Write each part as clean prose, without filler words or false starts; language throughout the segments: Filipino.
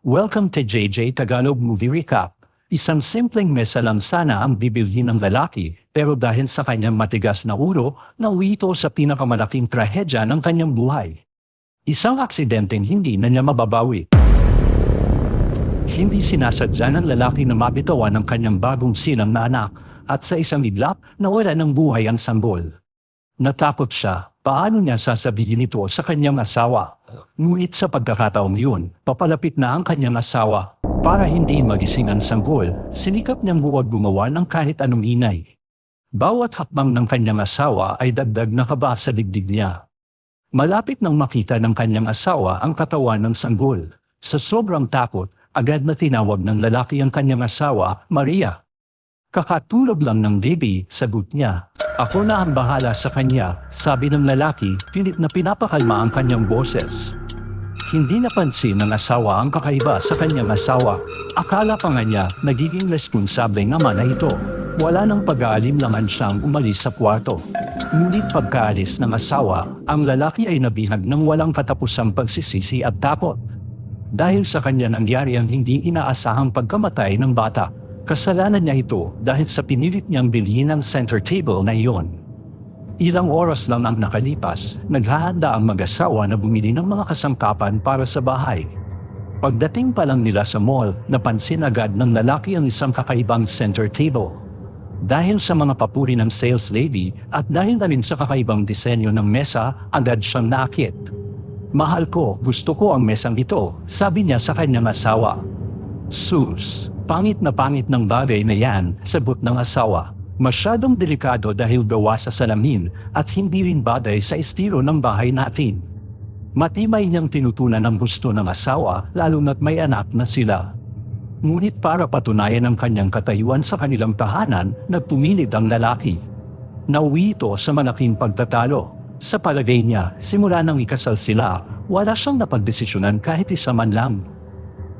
Welcome to JJ Tagalog Movie Recap. Isang simpleng mesa lang sana ang bibilhin ng lalaki, pero dahil sa kanyang matigas na ulo, nauwi ito sa pinakamalaking trahedya ng kanyang buhay. Isang aksidenteng hindi na niya mababawi. Hindi sinasadya ng lalaki na mabitawan ng kanyang bagong sinang na anak, at sa isang iglap, nawala ng buhay ang sanggol. Natakot siya, paano niya sasabihin ito sa kanyang asawa? Ngunit sa pagkakataong yun, papalapit na ang kanyang asawa. Para hindi magising ang sanggol, sinikap niyang huwag gumawa ng kahit anong ingay. Bawat hakbang ng kanyang asawa ay dagdag na kaba sa digdig niya. Malapit nang makita ng kanyang asawa ang katawan ng sanggol. Sa sobrang takot, agad na tinawag ng lalaki ang kanyang asawa, Maria. Kakatulog lang ng baby, sagot niya. Ako na ang bahala sa kanya, sabi ng lalaki, pilit na pinapakalma ang kanyang boses. Hindi napansin ng asawa ang kakaiba sa kanyang asawa. Akala pa nga niya, nagiging responsableng ama na ito. Wala nang pag-aalinlangan siyang umalis sa kwarto. Ngunit pagkaalis ng asawa, ang lalaki ay nabihag ng walang katapusang pagsisisi at takot. Dahil sa kanya nangyari ang hindi inaasahang pagkamatay ng bata. Kasalanan niya ito dahil sa pinilit niyang bilhin ang center table na iyon. Ilang oras lang ang nakalipas, naghahanda ang mag-asawa na bumili ng mga kasangkapan para sa bahay. Pagdating pa lang nila sa mall, napansin agad ng lalaki ang isang kakaibang center table. Dahil sa mga papuri ng sales lady at dahil na rin sa kakaibang disenyo ng mesa, agad siyang naakit. Mahal ko, gusto ko ang mesang ito, sabi niya sa kanyang asawa. Sus, pangit ng bagay na yan, sagot ng asawa. Masyadong delikado dahil gawa sa salamin at hindi rin bagay sa estilo ng bahay natin. Matibay niyang tinutunan ang gusto ng asawa lalo na't may anak na sila. Ngunit para patunayan ang kanyang katayuan sa kanilang tahanan, nagpumilit ang lalaki. Nauwi ito sa malaking pagtatalo. Sa palagay niya, simula nang ikasal sila, wala siyang napagdesisyonan kahit isa man lang.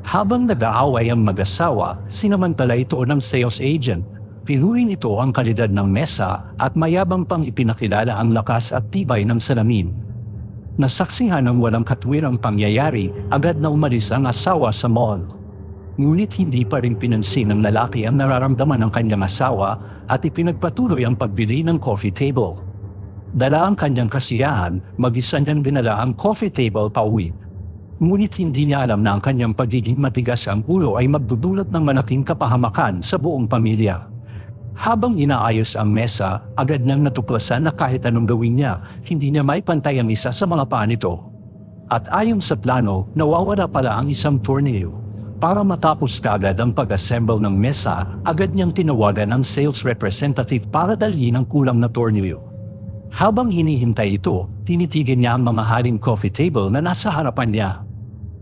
Habang nag-aaway ang mag-asawa, sinamantala ito ng sales agent. Pinurin ito ang kalidad ng mesa at mayabang pang ipinakilala ang lakas at tibay ng salamin. Nasaksihan ng walang katwirang pangyayari, agad na umalis ang asawa sa mall. Ngunit hindi pa rin pinansin ng lalaki ang nararamdaman ng kanyang asawa at ipinagpatuloy ang pagbili ng coffee table. Dala ang kanyang kasiyahan, mag-isa niyang dinala ang coffee table pauwi. Ngunit hindi niya alam na ang kanyang pagiging matigas ang ulo ay magdudulot ng malaking kapahamakan sa buong pamilya. Habang inaayos ang mesa, agad niyang natuklasan na kahit anong gawin niya, hindi niya maipantay ang isa sa mga paa nito. At ayon sa plano, nawawala pala ang isang tornilyo. Para matapos kaagad ang pag-assemble ng mesa, agad niyang tinawagan ang sales representative para dalhin ang kulang na tornilyo. Habang hinihintay ito, tinitigil niya ang mamahaling coffee table na nasa harapan niya.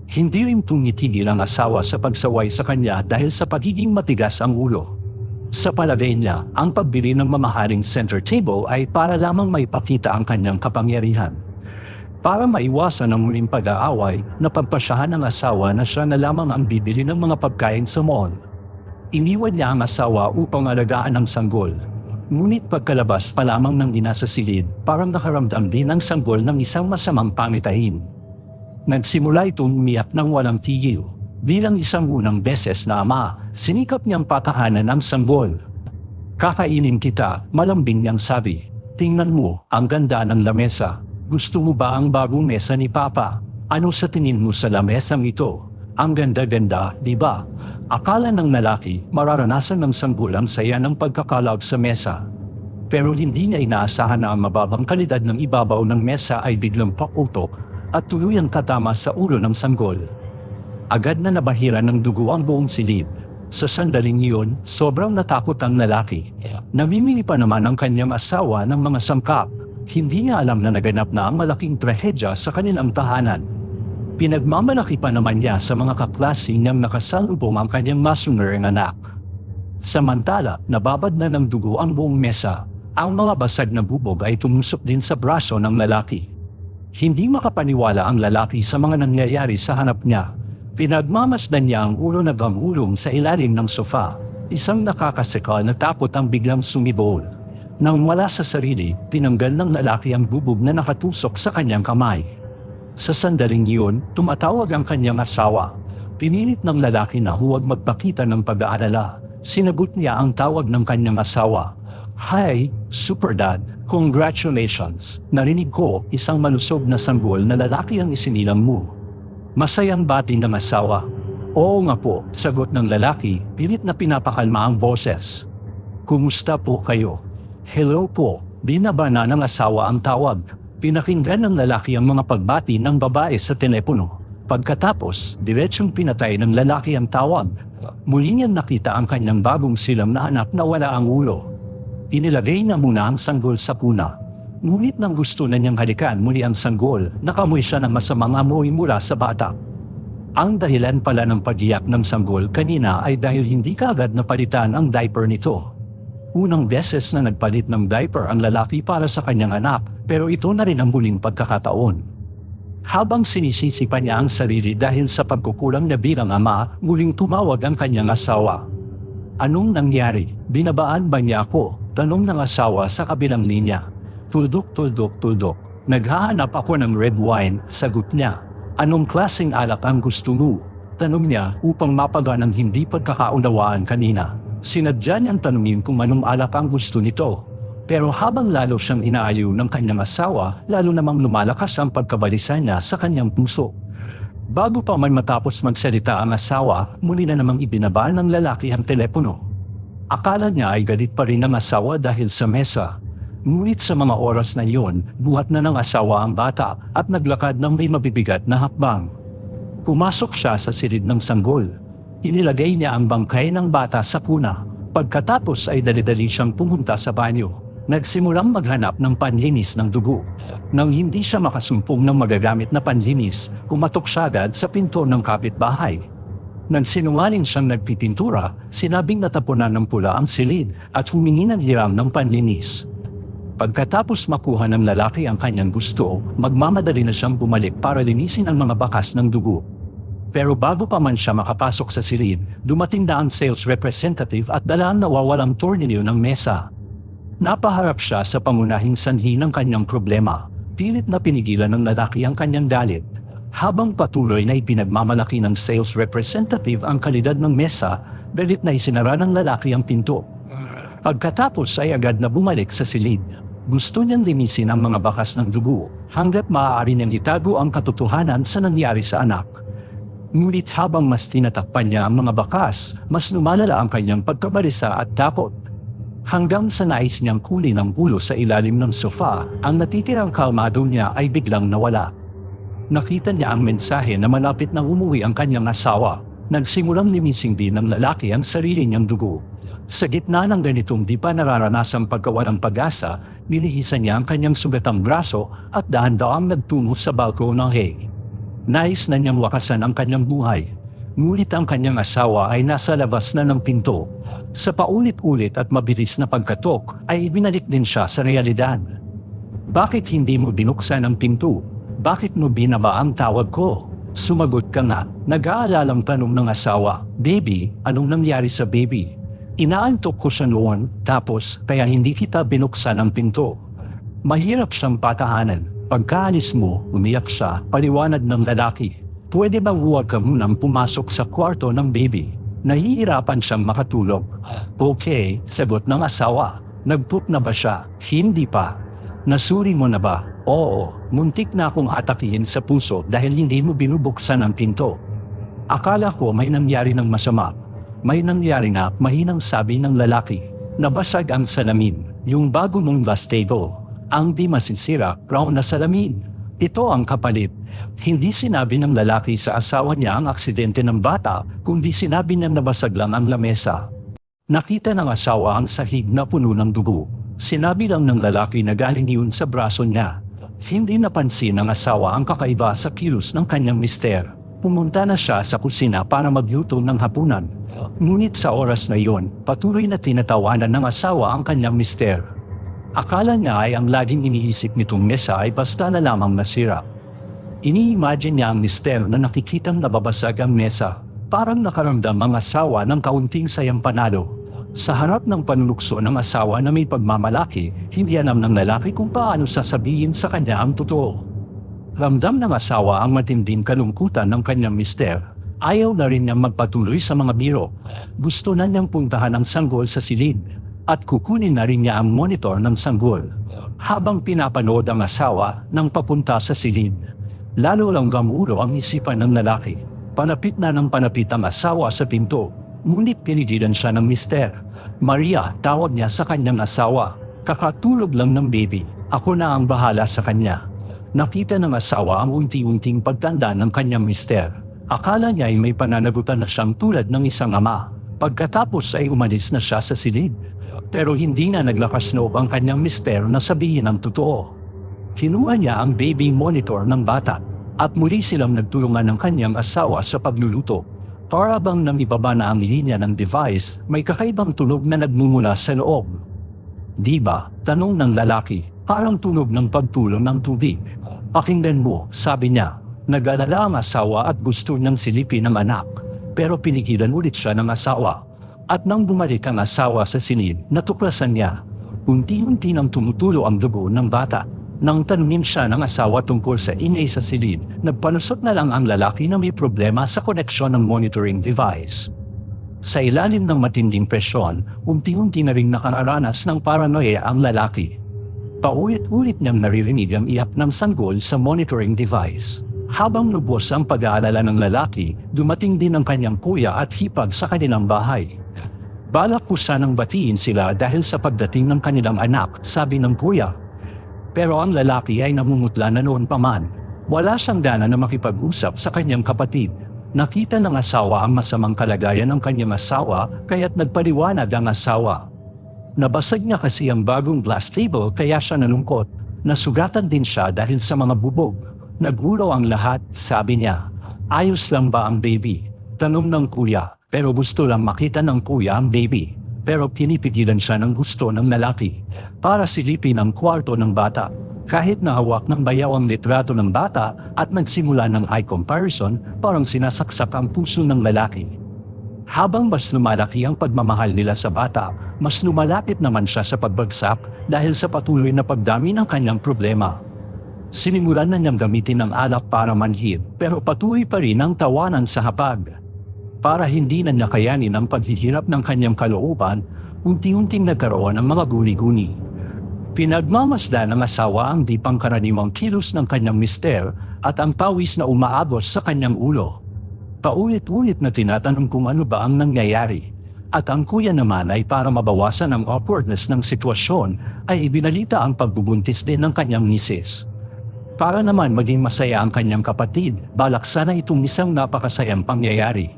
Hindi rin tumitigil ang asawa sa pagsaway sa kanya dahil sa pagiging matigas ang ulo. Sa palagay niya, ang pagbili ng mamahaling center table ay para lamang maipakita ang kanyang kapangyarihan. Para maiwasan ang muling pag-aaway, napagpasyahan ng asawa na siya na lamang ang bibili ng mga pagkain sa mall. Iniwan niya ang asawa upang alagaan ang sanggol. Ngunit pagkalabas pa lamang ng ina sa silid, parang nakaramdam din ang sanggol ng isang masamang pangitain. Nagsimula itong umiyak ng walang tigil. Bilang isang unang beses na ama, sinikap niyang patahanan ang sanggol. Kakainin kita, malambing niyang sabi. Tingnan mo, ang ganda ng lamesa. Gusto mo ba ang bagong mesa ni Papa? Ano sa tingin mo sa lamesang ito? Ang ganda-ganda, di ba? Akala ng lalaki, mararanasan ng sanggol ang saya ng pagkakalab sa mesa. Pero hindi niya inaasahan na ang mababang kalidad ng ibabaw ng mesa ay biglang pakutok at tuluyang tatama sa ulo ng sanggol. Agad na nabahira ng dugo ang buong silid. Sa sandaling iyon, sobrang natakot ang lalaki. Namimili pa naman ang kanyang asawa ng mga sangkap. Hindi niya alam na naganap na ang malaking trahedya sa kanilang tahanan. Pinagmamalaki pa naman niya sa mga kaklase niyang nakasalubong ang kanyang masunuring anak. Samantala, nababad na ng dugo ang buong mesa. Ang mga basag na bubog ay tumusok din sa braso ng lalaki. Hindi makapaniwala ang lalaki sa mga nangyayari sa hanap niya. Pinagmamasdan niya ang ulo na gangulong sa ilalim ng sofa. Isang nakakasikal na takot ang biglang sumibol. Nang wala sa sarili, tinanggal ng lalaki ang bubog na nakatusok sa kanyang kamay. Sa sandaling iyon, tumatawag ang kanyang asawa. Pinilit ng lalaki na huwag magpakita ng pag-aalala. Sinagot niya ang tawag ng kanyang asawa. "Hi, Super Dad, congratulations. Narinig ko isang malusog na sanggol na lalaki ang isinilang mo." Masayang bati ng asawa. "Oo nga po," sagot ng lalaki, pilit na pinapakalma ang boses. "Kumusta po kayo?" "Hello po," binabana ng asawa ang tawag. Pinakinggan ng lalaki ang mga pagbati ng babae sa telepono. Pagkatapos, diretsong pinatay ng lalaki ang tawag. Muli niyang nakita ang kanyang bagong silam na anak na wala ang ulo. Inilagay na muna ang sanggol sa puna. Ngunit nang gusto na niyang halikan muli ang sanggol, nakamoy siya ng masamang amoy mula sa bata. Ang dahilan pala ng pag-iyak ng sanggol kanina ay dahil hindi kaagad napalitan ang diaper nito. Unang beses na nagpalit ng diaper ang lalaki para sa kanyang anak, pero ito na rin ang muling pagkakataon. Habang sinisisi pa niya ang sarili dahil sa pagkukulang niya bilang ama, muling tumawag ang kanyang asawa. "Anong nangyari? Binabaan ba niya ako?" tanong ng asawa sa kabilang linya. "Tuldok, tuldok, tuldok. Naghahanap ako ng red wine," sagot niya. "Anong klaseng alak ang gusto mo?" tanong niya upang mapagaan ang hindi pagkakaunawaan kanina. Sinadya niyang tanungin kung anong alak ang gusto nito. Pero habang lalo siyang inaayaw ng kanyang asawa, lalo namang lumalakas ang pagkabalisa niya sa kanyang puso. Bago pa man matapos magsalita ang asawa, muli na namang ibinabaan ng lalaki ang telepono. Akala niya ay galit pa rin ang asawa dahil sa mesa. Ngunit sa mga oras na iyon, buhat na ng asawa ang bata at naglakad ng may mabibigat na hakbang. Pumasok siya sa silid ng sanggol. Inilagay niya ang bangkay ng bata sa puna. Pagkatapos ay dali-dali siyang pumunta sa banyo. Nagsimulang maghanap ng panlinis ng dugo. Nang hindi siya makasumpong ng magagamit na panlinis, kumatok siya agad sa pinto ng kapitbahay. Nang sinungaling siyang nagpipintura, sinabing natapunan ng pula ang silid at humingi ng hiram ng panlinis. Pagkatapos makuha ng lalaki ang kanyang gusto, magmamadali na siyang bumalik para linisin ang mga bakas ng dugo. Pero bago pa man siya makapasok sa silid, dumating na ang sales representative at dala ang nawawalang tornilyo ng mesa. Napaharap siya sa pangunahing sanhi ng kanyang problema. Pilit na pinigilan ng lalaki ang kanyang galit. Habang patuloy na ipinagmamalaki ng sales representative ang kalidad ng mesa, belit na isinara ng lalaki ang pinto. Pagkatapos ay agad na bumalik sa silid. Gusto niyang linisin ang mga bakas ng dugo, hanggat maaari niyang itago ang katotohanan sa nangyari sa anak. Ngunit habang mas tinatakpan niya ang mga bakas, mas lumalala ang kanyang pagkabalisa at takot. Hanggang sa nais niyang kunin ang ulo sa ilalim ng sofa, ang natitirang kalmado niya ay biglang nawala. Nakita niya ang mensahe na malapit na umuwi ang kanyang asawa. Nagsimulang linisin din ng lalaki ang sarili niyang dugo. Sa gitna ng ganitong di pa nararanasang pagkawalang pag-asa, nilihisan niya ang kanyang sugatang braso at dahan-dahang nagtungo sa balkon ng hay. Nais na niyang wakasan ang kanyang buhay. Ngunit ang kanyang asawa ay nasa labas na ng pinto. Sa paulit-ulit at mabilis na pagkatok ay ibinalik din siya sa realidad. "Bakit hindi mo binuksan ang pinto? Bakit mo binaba ang tawag ko?" "Sumagot ka nga," nag-aalalang tanong ng asawa. "Baby, anong nangyari sa baby?" "Inaantok ko siya noon, tapos kaya hindi kita binuksan ang pinto." Mahirap siyang patahanan. Pagkaalis mo, umiyak siya, paliwanag ng lalaki. "Pwede bang huwag ka munang pumasok sa kwarto ng baby?" Nahihirapan siyang makatulog. "Okay," sagot ng asawa. "Nagpoop na ba siya?" "Hindi pa." "Nasuri mo na ba?" "Oo, muntik na akong atakihin sa puso dahil hindi mo binubuksan ang pinto." "Akala ko may nangyari ng masama." "May nangyari na," mahinang sabi ng lalaki. "Nabasag ang salamin, yung bago mong glass table. Ang di masisira, brown na salamin. Ito ang kapalit." Hindi sinabi ng lalaki sa asawa niya ang aksidente ng bata, kundi sinabi niya nabasag lang ang lamesa. Nakita ng asawa ang sahig na puno ng dugo. Sinabi lang ng lalaki na galing yun sa braso niya. Hindi napansin ng asawa ang kakaiba sa kilos ng kanyang mister. Pumunta na siya sa kusina para magluto ng hapunan. Ngunit sa oras na iyon, patuloy na tinatawanan ng asawa ang kanyang mister. Akala niya ay ang laging iniisip nitong mesa ay basta na lamang nasira. Ini-imagine niya ang mister na nakikitang nababasag ang mesa. Parang nakaramdam ang asawa ng kaunting sayang panalo. Sa harap ng panunukso ng asawa na may pagmamalaki, hindi alam ng lalaki kung paano sasabihin sa kanya ang totoo. Ramdam ng asawa ang matinding kalungkutan ng kanyang mister. Ayaw na rin niyang magpatuloy sa mga biro. Gusto na niyang puntahan ang sanggol sa silid at kukunin na rin niya ang monitor ng sanggol. Habang pinapanood ang asawa nang papunta sa silid, lalo lang gamulo ang isipan ng lalaki. Panapit na ng panapit ang asawa sa pinto, ngunit pinigilan siya ng mister. Maria, tawag niya sa kanyang asawa. Kakatulog lang ng baby, ako na ang bahala sa kanya. Nakita ng asawa ang unti-unting pagtanda ng kanyang mister. Akala niya ay may pananagutan na siyang tulad ng isang ama. Pagkatapos ay umalis na siya sa silid. Pero hindi na naglakas loob ang kanyang mister na sabihin ang totoo. Kinuha niya ang baby monitor ng bata at muli silang nagtulungan ng kanyang asawa sa pagluluto. Para bang namibaba na ang linya ng device, may kakaibang tunog na nagmumula sa loob. Diba? Tanong ng lalaki, parang tunog ng pagtulong ng tubig. Pakinggan mo, sabi niya. Nag-alala ang asawa at gusto niyang silipin ang anak, pero pinigilan ulit siya ng asawa. At nang bumalik ang asawa sa silid, natuklasan niya. Unti-unti nang tumutulo ang dugo ng bata. Nang tanungin siya ng asawa tungkol sa ingay sa silid, nagpalusot na lang ang lalaki na may problema sa koneksyon ng monitoring device. Sa ilalim ng matinding presyon, unti-unti na ring nakaranas ng paranoia ang lalaki. Paulit-ulit niyang naririnig ang iyak ng sanggol sa monitoring device. Habang lubos ang pag-aalala ng lalaki, dumating din ang kanyang kuya at hipag sa kanilang bahay. Balak ko sanang batiin sila dahil sa pagdating ng kanilang anak, sabi ng kuya. Pero ang lalaki ay namumutla na noon pa man. Wala siyang gana na makipag-usap sa kanyang kapatid. Nakita ng asawa ang masamang kalagayan ng kanyang asawa, kaya't nagpaliwanag ang asawa. Nabasag niya kasi ang bagong glass table kaya siya nalungkot. Nasugatan din siya dahil sa mga bubog. Nagulo ang lahat, sabi niya. Ayos lang ba ang baby? Tanong ng kuya, pero gusto lang makita ng kuya ang baby. Pero pinipigilan siya ng gusto ng lalaki para silipin ang kwarto ng bata. Kahit nahawak ng bayaw ang litrato ng bata at nagsimula ng eye comparison, parang sinasaksak ang puso ng lalaki. Habang mas lumalaki ang pagmamahal nila sa bata, mas lumalapit naman siya sa pagbagsak dahil sa patuloy na pagdami ng kanyang problema. Sinimulan na niyang gamitin ang alak para manhid, pero patuloy pa rin ang tawanan sa hapag. Para hindi na niya kayanin ang paghihirap ng kanyang kalooban, unti-unting nagkaroon ng mga guni-guni. Pinagmamasdan ng asawa ang di pangkaraniwang kilos ng kanyang mister at ang pawis na umaagos sa kanyang ulo. Paulit-ulit na tinatanong kung ano ba ang nangyayari. At ang kuya naman ay para mabawasan ang awkwardness ng sitwasyon ay ibinalita ang pagbubuntis din ng kanyang misis. Para naman maging masaya ang kanyang kapatid, balak sana itong isang napakasayang pangyayari.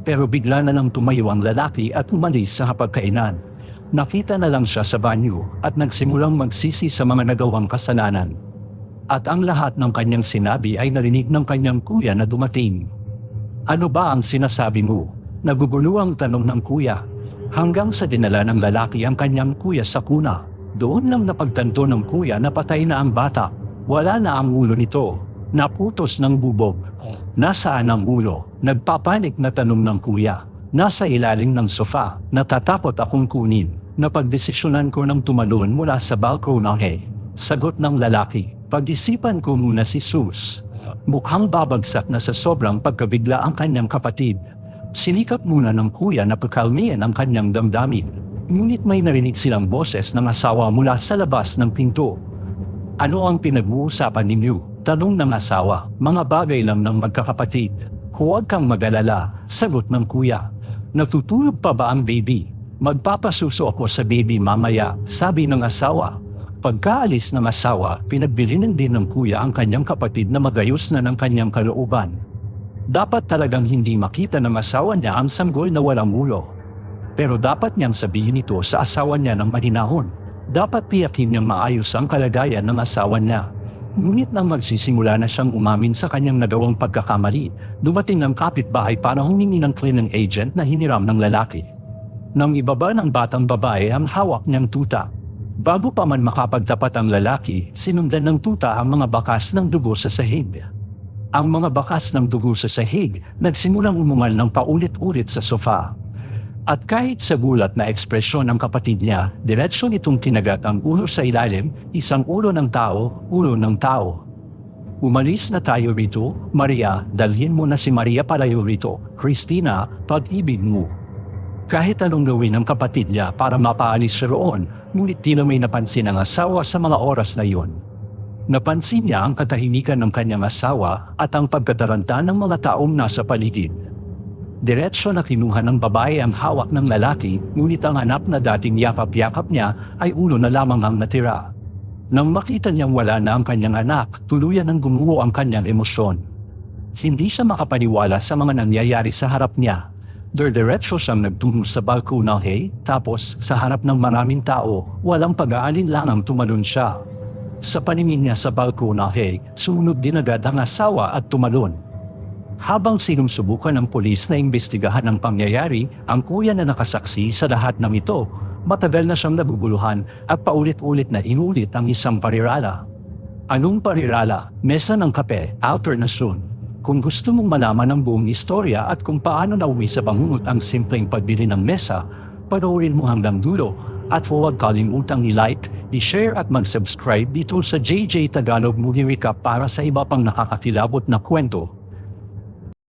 Pero bigla na lang tumayo ang lalaki at umalis sa hapagkainan. Nakita na lang siya sa banyo at nagsimulang magsisi sa mga nagawang kasalanan. At ang lahat ng kanyang sinabi ay narinig ng kanyang kuya na dumating. Ano ba ang sinasabi mo? Nagugulo ang tanong ng kuya. Hanggang sa dinala ng lalaki ang kanyang kuya sa kuna. Doon lang napagtanto ng kuya na patay na ang bata. Wala na ang ulo nito. Naputos ng bubog. Nasaan ang ulo? Nagpapanik na tanong ng kuya. Nasa ilalim ng sofa. Natatakot akong kunin. Napagdesisyonan ko ng tumalon mula sa balkonahe. Sagot ng lalaki. Pag-isipan ko muna si Sus. Mukhang babagsak na sa sobrang pagkabigla ang kanyang kapatid. Sinikap muna ng kuya na pakalmihan ang kanyang damdamin. Ngunit may narinig silang boses ng asawa mula sa labas ng pinto. Ano ang pinag-uusapan ninyo? Tanong ng asawa. Mga bagay lang ng magkakapatid. Huwag kang mag-alala, sagot ng kuya. Natutulog pa ba ang baby? Magpapasuso ako sa baby mamaya, sabi ng asawa. Pagkaalis ng asawa, pinagbilinan din ng kuya ang kanyang kapatid na magayos na ng kanyang kalooban. Dapat talagang hindi makita ng asawa niya ang sanggol na walang ulo. Pero dapat niyang sabihin ito sa asawa niya ng mahinahon. Dapat tiyakin niyang maayos ang kalagayan ng asawa niya. Ngunit nang magsisimula na siyang umamin sa kanyang nagawang pagkakamali, dumating ang kapitbahay para humingi ng cleaning agent na hiniram ng lalaki. Nang ibaba ng batang babae ang hawak niyang tuta. Bago pa man makapagtapat ang lalaki, sinundan ng tuta ang mga bakas ng dugo sa sahig. Ang mga bakas ng dugo sa sahig, nagsimulang umungal ng paulit-ulit sa sofa. At kahit sa gulat na ekspresyon ng kapatid niya, diretsyo nitong kinagat ang ulo sa ilalim, isang ulo ng tao, ulo ng tao. Umalis na tayo rito, Maria, dalhin mo na si Maria palayo rito. Christina, pag-ibig mo. Kahit anong gawin ng kapatid niya para mapaalis siya roon, ngunit di na may napansin ang asawa sa mga oras na iyon. Napansin niya ang katahimikan ng kanyang asawa at ang pagkataranta ng mga taong nasa paligid. Diretso na kinuha ng babae ang hawak ng lalaki, ngunit ang hanap na dating yakap-yakap niya ay ulo na lamang ang natira. Nang makita niyang wala na ang kanyang anak, tuluyan ng gumuho ang kanyang emosyon. Hindi siya makapaniwala sa mga nangyayari sa harap niya. Diretso siyang nagtungo sa balkonahe, tapos sa harap ng maraming tao, walang pag-aalinlangang tumalon siya. Sa paningin niya sa balkonahe, sumunod din agad ang asawa at tumalon. Habang sinusubukan ng pulis na imbestigahan ang pangyayari, ang kuya na nakasaksi sa lahat ng ito, matagal na siyang nabubuluhan at paulit-ulit na inulit ang isang parirala. Anong parirala? Mesa ng kape, alternasyon. Kung gusto mong malaman ang buong istorya at kung paano nauwi sa bangungot ang simpleng pagbili ng mesa, panoorin mo hanggang dulo at huwag kalimutang i-like, i-share at mag-subscribe dito sa JJ Tagalog Movie Recap para sa iba pang nakakakilabot na kwento.